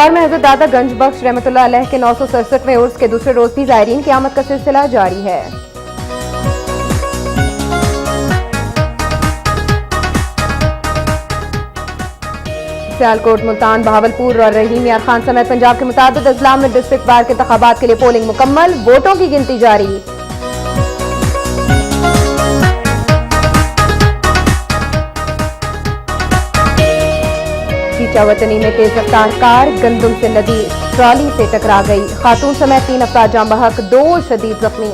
लाहौर में हजरत दाता गंज बख्श रहमतुल्लाह अलैह के 967वें उर्स के दूसरे रोज भी ज़ायरीन की आमद का सिलसिला जारी है। सियालकोट, मुल्तान, बहावलपुर और रहीम यार खान समेत पंजाब के मुताबिक अजला में डिस्ट्रिक्ट बार के इंतखाबात के लिए पोलिंग मुकम्मल, वोटों की गिनती जारी। चीचावतनी में तेज रफ्तार कार गंदुम से लदी ट्रॉली से टकरा गई, खातून समेत 3 अफराद जाम बहक, 2 शदीद जख्मी।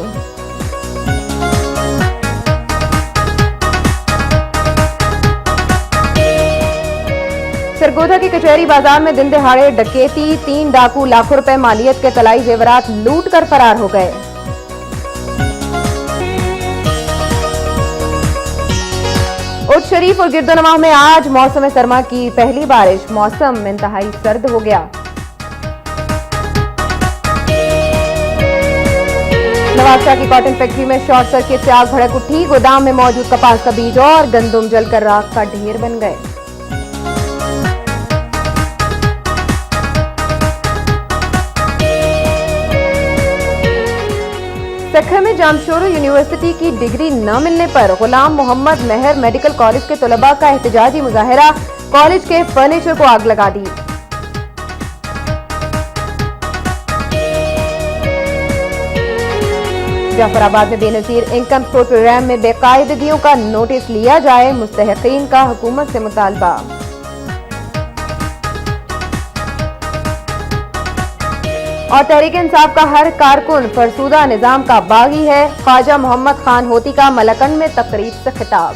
सरगोधा की कचहरी बाजार में दिन दहाड़े डकैती, 3 डाकू लाखों रुपए मालियत के तलाई जेवरात लूट कर फरार हो गए। उर्स शरीफ और गिरदोनवाह में आज मौसम सरमा की पहली बारिश, मौसम इंतहाई सर्द हो गया। नवाबशाह की कॉटन फैक्ट्री में शॉर्ट सर्किट से आग भड़क उठी, गोदाम में मौजूद कपास का बीज और गंदुम जलकर राख का ढेर बन गए। सखर में जामशोरो यूनिवर्सिटी की डिग्री न मिलने पर गुलाम मोहम्मद मेहर मेडिकल कॉलेज के तलबा का एहतजाजी मुजाहिरा, कॉलेज के फर्नीचर को आग लगा दी। जाफराबाद में बेनजीर इनकम सपोर्ट प्रोग्राम में बेकायदगियों का नोटिस लिया जाए, मुस्तहकीन का हुकूमत से मुतालबा। और तहरीक इंसाफ का हर कारकुन फरसूदा निजाम का बागी है, ख्वाजा मोहम्मद खान होती का मलकन में तकरीब से खिताब।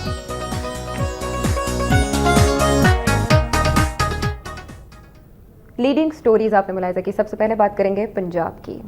लीडिंग स्टोरीज आपने मुलाहिजा की। सबसे पहले बात करेंगे पंजाब की।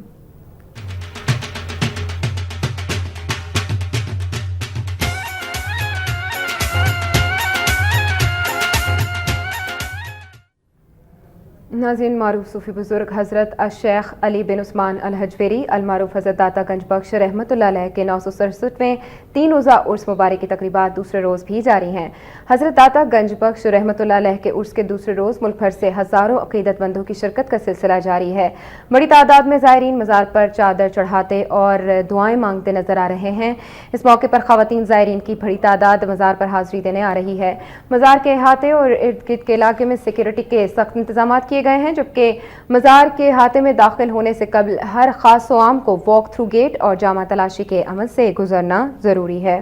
नाज़रीन, मारूफ सूफी बुजुर्ग हजरत शेख अली बिन उस्मान अल हजवेरी अलमारूफ हजरत दाता गंज बख्श रहमतुल्लाह अलैह के 967वें 3 रोज़ा उर्स मुबारक की तकरीबात दूसरे रोज़ भी जारी हैं। हजरत दाता गंज बख्श रहमतुल्लाह अलैह के उर्स के दूसरे रोज़ मुल्क भर से हज़ारों अक़ीदतमंदों की शिरकत का सिलसिला जारी है। बड़ी तादाद में ज़ायरीन मज़ार पर चादर चढ़ाते और दुआएं मांगते नजर आ रहे हैं। इस मौके पर ख़वातीन ज़ायरीन की बड़ी तादाद मज़ार पर हाज़िरी देने आ रही है। मज़ार के अहाते और इर्द गिर्द के इलाके में सिक्योरिटी के सख्त इंतजाम किए गए हैं, जबकि मज़ार के अहाते में दाखिल होने से कबल हर खास आम को वॉक थ्रू गेट और जामा तलाशी के अमल से गुजरना जरूरी है।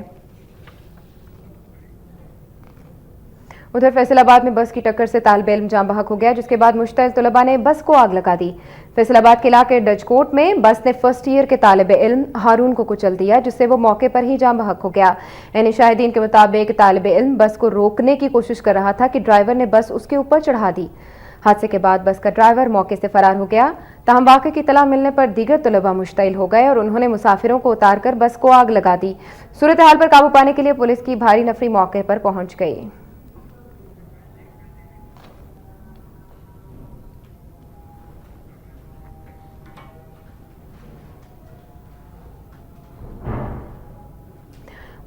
उधर फैसलाबाद में बस की टक्कर से तालिब इल्म जाम बहक हो गया, जिसके बाद मुश्तइल तलबा ने बस को आग लगा दी। फैसलाबाद के इलाके डचकोट में बस ने फर्स्ट ईयर के तालिब इल्म हारून को कुचल दिया, जिससे वो मौके पर ही जाम बहक हो गया। यानी शाहिदीन के मुताबिक तालिब इल्म बस को रोकने की कोशिश कर रहा था कि ड्राइवर ने बस उसके ऊपर चढ़ा दी। हादसे के बाद बस का ड्राइवर मौके से फरार हो गया। ताहम वाक़े की इत्तला मिलने पर दीगर तलबा मुश्तइल हो गए और उन्होंने मुसाफिरों को उतारकर बस को आग लगा दी। सूरत हाल पर काबू पाने के लिए पुलिस की भारी नफरी मौके पर पहुंच गई।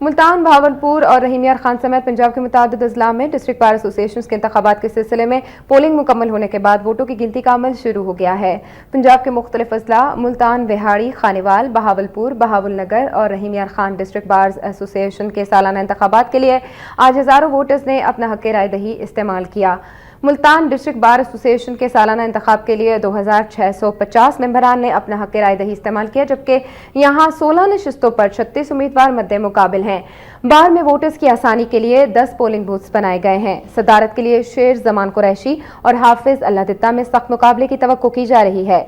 मुल्तान, बहावलपुर और रहीम यार खान समेत पंजाब के मुतादिद अजला में डिस्ट्रिक्ट बार एसोसिएशन के इंतखाबात के सिलसिले में पोलिंग मुकम्मल होने के बाद वोटों की गिनती का अमल शुरू हो गया है। पंजाब के मुख्तलिफ अजला मुल्तान, विहाड़ी, खानेवाल, बहावलपुर, बहावलनगर और रहीम यार खान डिस्ट्रिक्ट बार एसोसिएशन के सालाना इंतखाबात के लिए आज हज़ारों वोटर्स ने अपना हक़ राय दही इस्तेमाल किया। मुल्तान डिस्ट्रिक्ट बार एसोसिएशन के सालाना इंतखाब के लिए 2650 मेंबरान ने अपना हक़ राय दही इस्तेमाल किया, जबकि यहाँ 16 नशिस्तों पर 36 उम्मीदवार मद्दे मुकाबिल हैं। बार में वोटर्स की आसानी के लिए 10 पोलिंग बूथ्स बनाए गए हैं। सदारत के लिए शेर जमान कुरैशी और हाफिज अल्लादित्ता में सख्त मुकाबले की तवक्को की जा रही है।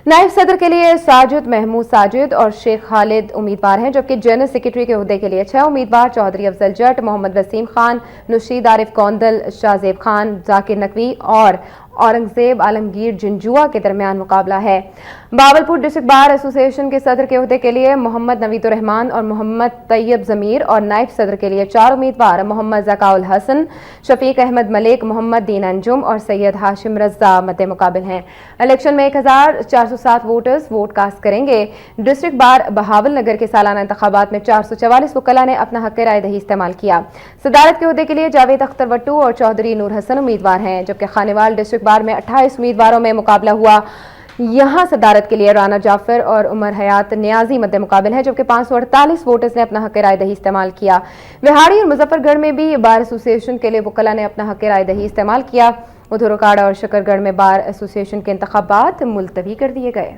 नायब सदर के लिए साजिद महमूद साजिद और शेख खालिद उम्मीदवार हैं, जबकि जनरल सेक्रेटरी के ओहदे के लिए 6 उम्मीदवार चौधरी अफजल जट, मोहम्मद वसीम खान, नुशीद आरिफ कौंदल, शाहजेब खान, जाकिर नकवी और औरंगजेब आलमगीर जिंजुआ के दरमियान मुकाबला है। बावलपुर डिस्ट्रिक्ट बार एसोसिएशन के सदर के ओहदे के लिए मोहम्मद नवीद रहमान और मोहम्मद तैयब जमीर और नायब सदर के लिए 4 उम्मीदवार मोहम्मद जकाउल हसन, शफीक अहमद मलिक, मोहम्मद दीन अंजुम और सैयद हाशिम रजा मद्दे मुकाबिल हैं। इलेक्शन में 1407 वोटर्स वोट कास्ट करेंगे। डिस्ट्रिक्ट बार बहावल नगर के सालाना इंतखाबात में 444 वकला ने अपना हक़ राय दही इस्तेमाल किया। सदारत के ओहदे के लिए जावेद अख्तर वट्टू और चौधरी नूर हसन उम्मीदवार हैं, जबकि खानेवाल डिस्ट्रिक्ट डिस्ट्रिक्ट बार में 28 उम्मीदवारों में मुकाबला हुआ। यहां सदारत के लिए राना जाफर और उमर हयात न्याजी मद्दे मुकाबिल है, जबकि 548 वोटर्स ने अपना हक राय दही इस्तेमाल किया। विहाड़ी और मुजफ्फरगढ़ में भी बार एसोसिएशन के लिए वकला ने अपना हक राय दही इस्तेमाल किया। उधर उकाड़ा और शकरगढ़ में बार एसोसिएशन के इंतखाबात मुलतवी कर दिए गए।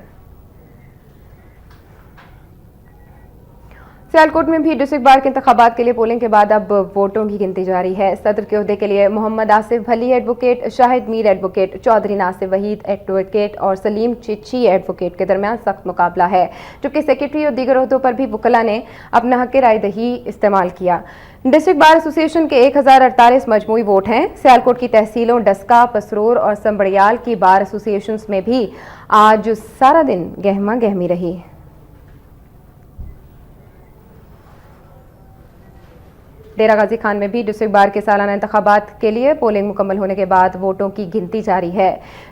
सियालकोट में भी डिस्ट्रिक्ट बार के इंतखाबात के लिए पोलिंग के बाद अब वोटों की गिनती जारी है। सदर के ओहदे के लिए Mohammad Asif Bhali advocate, Shahid Mir advocate, Chaudhary Nasir Waheed advocate और सलीम चिची एडवोकेट के दरमियान सख्त मुकाबला है, जबकि सेक्रेटरी और दीगर ओहदों पर भी वकला ने अपना हक राय दही इस्तेमाल किया। डिस्ट्रिक्ट बार एसोसिएशन के 1048 मजमूई वोट हैं। सियालकोट की तहसीलों डस्का, पसरूर और संबड़ियाल की बार एसोसिएशन में भी आज सारा दिन गहमा गहमी रही। डेरा गाजी खान में भी डिस्ट्रिक्ट बार के सालाना इंतखाबात के लिए पोलिंग मुकम्मल होने के बाद वोटों की गिनती जारी है।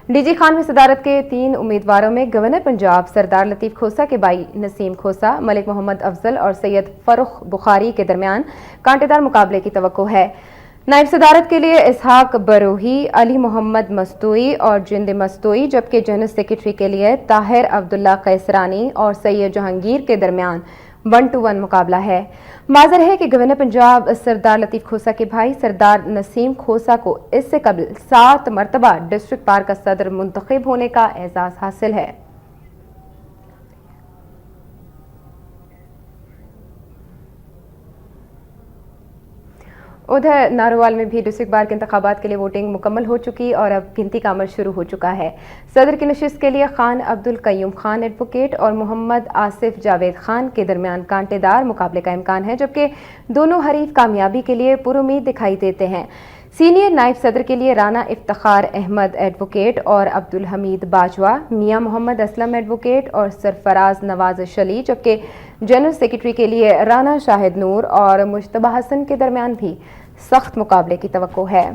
डीजी खान में सदारत के 3 उम्मीदवारों में गवर्नर पंजाब सरदार लतीफ खोसा के भाई नसीम खोसा, मलिक मोहम्मद अफजल और सैयद फरुख बुखारी के दरमियान कांटेदार मुकाबले की तवक्को है। नायब सदारत के लिए इसहाक बरोही, अली मोहम्मद मस्तोई और जिंद मस्तोई, जबकि जनरल सेक्रेटरी के लिए ताहिर अब्दुल्ला कैसरानी और सैयद जहांगीर के दरमियान 1-1 मुकाबला है। माजर है कि गवर्नर पंजाब सरदार लतीफ खोसा के भाई सरदार नसीम खोसा को इससे कबल 7 मरतबा डिस्ट्रिक्ट बार का सदर मुंतखब होने का एजाज हासिल है। उधर नारोवाल में भी डिस्ट्रिक्ट बार के इंतखाबात के लिए वोटिंग मुकम्मल हो चुकी और अब गिनती का अमल शुरू हो चुका है। सदर की नशिस्त के लिए खान अब्दुल कयूम खान एडवोकेट और मोहम्मद आसिफ जावेद खान के दरमियान कांटेदार मुकाबले का इम्कान है, जबकि दोनों हरीफ कामयाबी के लिए पुरुमीद दिखाई देते हैं। सीनियर नायब सदर के लिए राना इफ्तिखार अहमद एडवोकेट और अब्दुल हमीद बाजवा, मियां मोहम्मद असलम एडवोकेट और सरफराज नवाज शली, जबकि जनरल सेक्रेटरी के लिए राना शाहिद नूर और मुश्तबा हसन के दरमियान भी सख्त मुकाबले की तवक्को है।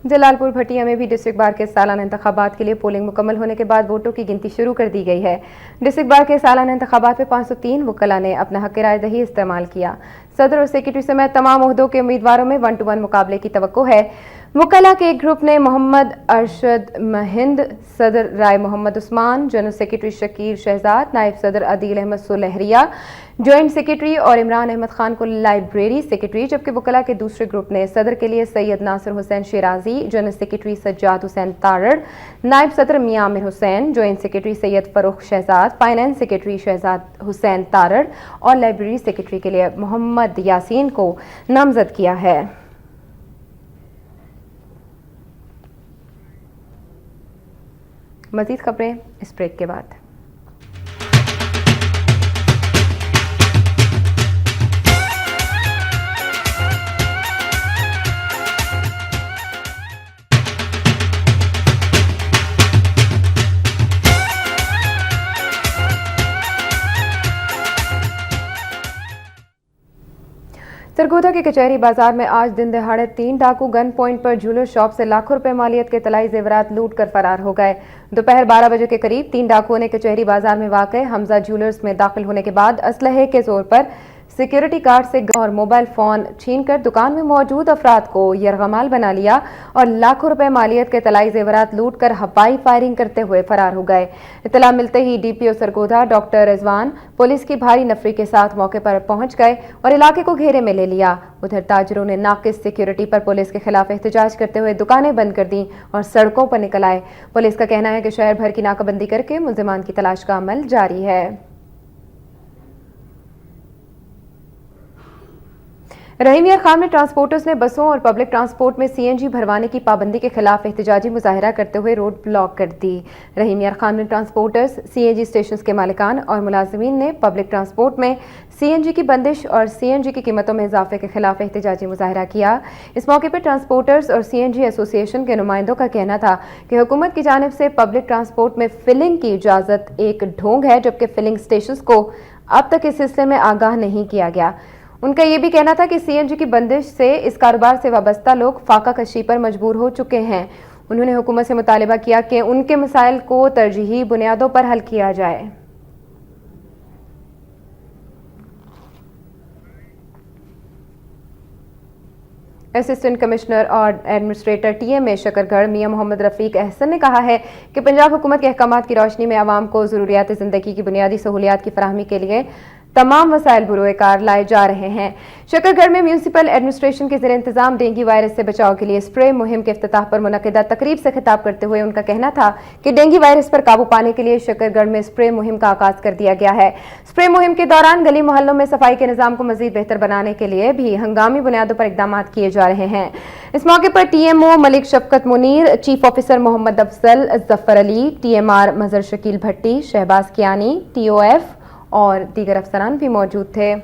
जलालपुर भटिया में भी डिस्ट्रिक्ट बार के सालाना इंतखाबात के लिए पोलिंग मुकम्मल होने के बाद वोटों की गिनती शुरू कर दी गई है। डिस्ट्रिक्ट बार के सालाना इंतखाबात में 503 वकला ने अपना हक राय दही इस्तेमाल किया। सदर और सेक्रेटरी समेत तमाम ओहदों के उम्मीदवारों में 1-1 मुकाबले की तवक्को है। वकला के एक ग्रुप ने मोहम्मद अरशद महिंद, सदर राय मोहम्मद उस्मान, जनरल सेक्रेटरी शकीर शहजाद, नायब सदर अदील अहमद सुलहरिया, ज्वाइंट सेक्रेटरी और इमरान अहमद खान को लाइब्रेरी सेक्रेटरी, जबकि वकला के दूसरे ग्रुप ने सदर के लिए सैयद नासिर हुसैन शिराजी, जनरल सेक्रेटरी सज्जाद हुसैन तारड़, नायब सदर Mian Aamir Hussain, joint secretary Syed Farrukh Shahzad, finance secretary Shahzad Hussain Tarar और लाइब्रेरी सेक्रेटरी के लिए मोहम्मद यासीन को नामजद किया है। मजीद खबरें इस ब्रेक के बाद। सरगोधा के कचहरी बाजार में आज दिन दहाड़े 3 डाकू गन पॉइंट पर ज्वेलर शॉप से लाखों रुपए मालियत के तलाई जेवरात लूट कर फरार हो गए। दोपहर 12 बजे के करीब 3 डाकुओं ने कचहरी बाजार में वाक़ हमजा ज्वेलर्स में दाखिल होने के बाद असलहे के जोर पर सिक्योरिटी गार्ड से और मोबाइल फोन छीनकर दुकान में मौजूद अफराद को यरगमाल बना लिया और लाखों रुपए मालियत के तलाई जेवरात लूट कर हवाई फायरिंग करते हुए फरार हो गए। इत्तला मिलते ही DPO Sargodha doctor Rizwan police की भारी नफरी के साथ मौके पर पहुंच गए और इलाके को घेरे में ले लिया। उधर ताजरों ने नाकिस सिक्योरिटी पर पुलिस के खिलाफ एहतजाज करते हुए दुकानें बंद कर दी और सड़कों पर निकल आए। पुलिस का कहना है कि शहर भर की नाकाबंदी करके मुल्जिमान की तलाश का अमल जारी है। रहीम यार खान में ट्रांसपोर्टर्स ने बसों और पब्लिक ट्रांसपोर्ट में सीएनजी भरवाने की पाबंदी के खिलाफ एहतजाजी मुजाहिरा करते हुए रोड ब्लॉक कर दी। रहीम यार खान में ट्रांसपोर्टर्स, सीएनजी स्टेशन के मालिकान और मुलाजिमीन ने पब्लिक ट्रांसपोर्ट में सीएनजी की बंदिश और सीएनजी की कीमतों में इजाफे के खिलाफ एहतजाजी मुजाहिरा किया। इस मौके पर ट्रांसपोर्टर्स और सीएनजी एसोसिएशन के नुमाइंदों का कहना था कि हुकूमत की जानिब से पब्लिक ट्रांसपोर्ट में फिलिंग की इजाज़त एक ढोंग है, जबकि फिलिंग स्टेशन को अब तक इस सिलसिले में आगाह नहीं किया गया। उनका यह भी कहना था कि सीएनजी की बंदिश से इस कारोबार से वाबस्ता लोग फाका कशी पर मजबूर हो चुके हैं। उन्होंने हुकूमत से मुतालिबा किया कि उनके मसाइल को तरजीही बुनियादों पर हल किया जाए। असिस्टेंट कमिश्नर और एडमिनिस्ट्रेटर टीएमए शकरगढ़ मियां मोहम्मद रफीक अहसन ने कहा है कि पंजाब हुकूमत के अहकामात की रोशनी में आवाम को ज़रूरियात ज़िंदगी की बुनियादी सहूलियात की फराहमी के लिए तमाम वसाइल बुरोकार लाए जा रहे हैं। शकरगढ़ में म्यूनसिपल एडमिनिस्ट्रेशन के ज़रिए इंतजाम डेंगू वायरस से बचाव के लिए स्प्रे मुहिम के इफ्तिताह पर मुनक़िदा तकरीब से खिताब करते हुए उनका कहना था कि डेंगू वायरस पर काबू पाने के लिए शकरगढ़ में स्प्रे मुहिम का आगाज कर दिया गया है। स्प्रे मुहिम के दौरान गली मोहल्लों में सफाई के निज़ाम को मजीद बेहतर बनाने के लिए भी हंगामी बुनियादों पर इकदाम किए जा रहे हैं। इस मौके पर TMO Malik Shafqat Munir, chief officer Mohammad Afzal, Zafar Ali, TMR Mazhar Shakeel Bhatti, Shahbaz Kiyani, TOF और दीगर अफसरान भी मौजूद थे।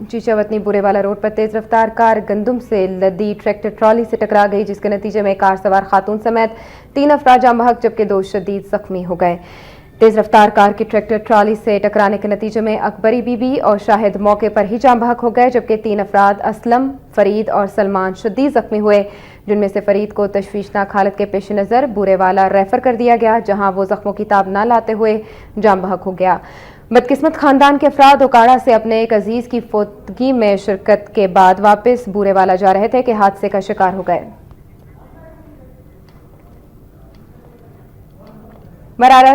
चीचावतनी बुरेवाला रोड पर तेज रफ्तार कार गंदुम से लदी ट्रैक्टर ट्रॉली से टकरा गई, जिसके नतीजे में कार सवार खातून समेत 3 अफराद जाम बहक जबकि 2 शदीद जख्मी हो गए। तेज रफ्तार कार की ट्रैक्टर ट्रॉली से टकराने के नतीजे में अकबरी बीबी और शाहिद मौके पर ही जाम बहक हो गए, जबकि 3 अफराद असलम, फरीद और सलमान शदीद जख्मी हुए, जिनमें से फरीद को तशवीशनाक हालत के पेश नज़र बुरेवाला रेफर कर दिया गया, जहां वो जख्मों की ताब न लाते हुए जाम बहक हो गया। बदकिस्मत खानदान के अफराद ओकाड़ा से अपने एक अजीज की फौतगी में शिरकत के बाद वापस बुरेवाला जा रहे थे कि हादसे का शिकार हो गए। मरारा